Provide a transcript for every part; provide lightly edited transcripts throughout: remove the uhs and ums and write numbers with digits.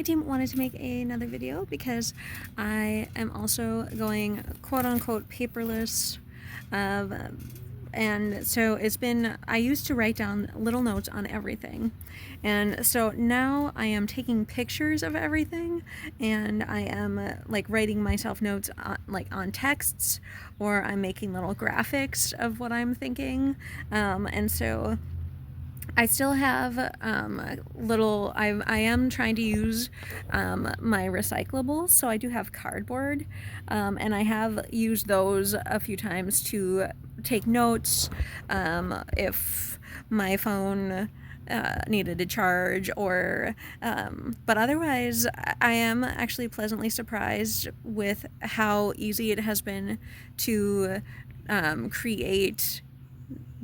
I wanted to make another video because I am also going quote-unquote paperless. And so I used to write down little notes on everything. And so now I am taking pictures of everything, and I am writing myself notes on texts, or I'm making little graphics of what I'm thinking. And so I still have I am trying to use my recyclables, so I do have cardboard, and I have used those a few times to take notes if my phone needed a charge, or but otherwise I am actually pleasantly surprised with how easy it has been to create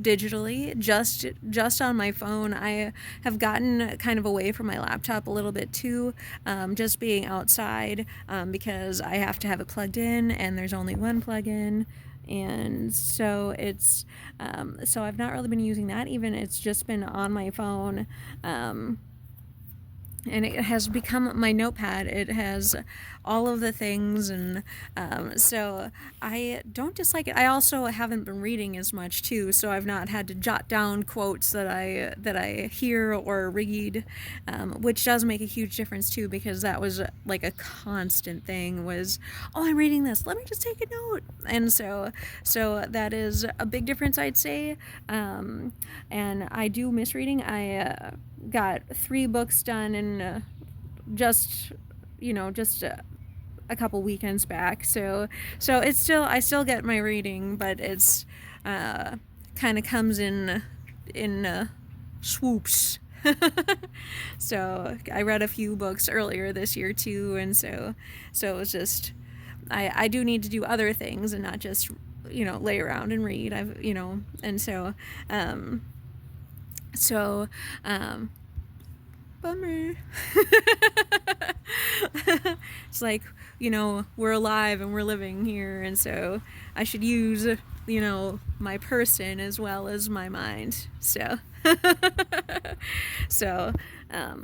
digitally just on my phone. I have gotten kind of away from my laptop a little bit too, just being outside, because I have to have it plugged in and there's only one plug-in, and so so I've not really been using that. Even it's just been on my phone, and it has become my notepad. It has all of the things, and so I don't dislike it. I also haven't been reading as much too, so I've not had to jot down quotes that I hear or read, which does make a huge difference too, because that was like a constant thing was, oh, I'm reading this, let me just take a note. And so that is a big difference, I'd say. And I do miss reading. I got 3 books done in just a couple weekends back. So it's I still get my reading, but it's kind of comes in swoops. So I read a few books earlier this year too, and so it's just I do need to do other things and not just lay around and read. And so bummer. It's like, we're alive and we're living here, and so I should use my person as well as my mind. So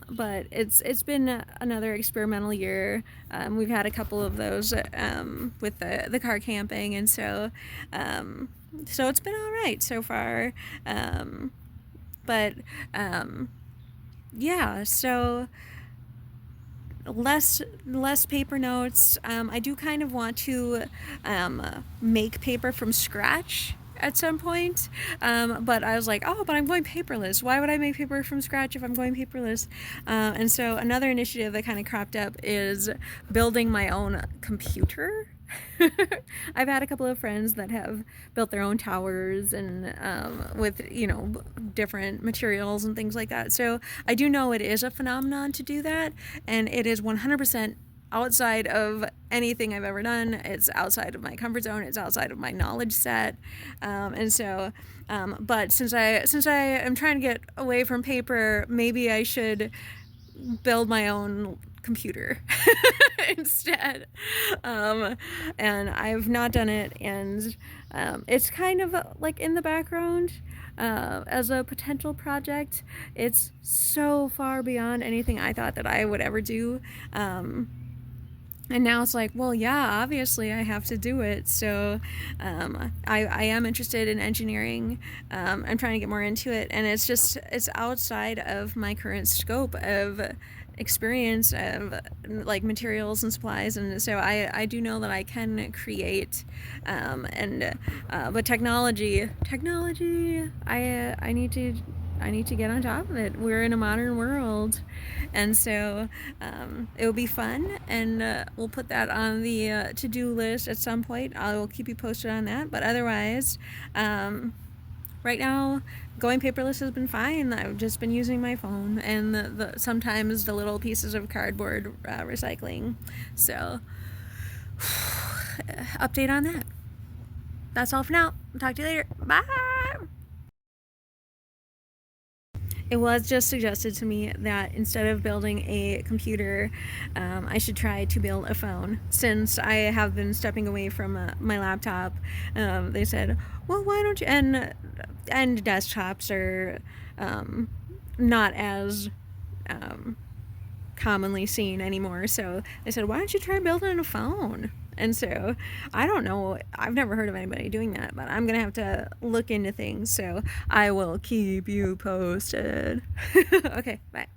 but it's been another experimental year. We've had a couple of those with the car camping, and so it's been all right so far. But yeah, so less paper notes. I do kind of want to make paper from scratch at some point, but I was like, oh, but I'm going paperless. Why would I make paper from scratch if I'm going paperless? And so another initiative that kind of cropped up is building my own computer. I've had a couple of friends that have built their own towers, and with different materials and things like that. So I do know it is a phenomenon to do that, and it is 100% outside of anything I've ever done. It's outside of my comfort zone. It's outside of my knowledge set, and so. But since I am trying to get away from paper, maybe I should build my own computer instead. And I've not done it, and it's kind of like in the background as a potential project. It's so far beyond anything I thought that I would ever do. And now it's like, well, yeah, obviously I have to do it. So I am interested in engineering. I'm trying to get more into it, and it's outside of my current scope of experience of materials and supplies, and so I do know that I can create, but technology I need to get on top of it. We're in a modern world, and so it will be fun, and we'll put that on the to-do list at some point. I will keep you posted on that, but otherwise right now, going paperless has been fine. I've just been using my phone and sometimes the little pieces of cardboard recycling. So, update on that. That's all for now. Talk to you later. Bye! It was just suggested to me that instead of building a computer, I should try to build a phone. Since I have been stepping away from my laptop, they said, well, why don't you... And desktops are not as commonly seen anymore. So they said, why don't you try building a phone? And so I don't know, I've never heard of anybody doing that, but I'm gonna have to look into things. So I will keep you posted. Okay, bye.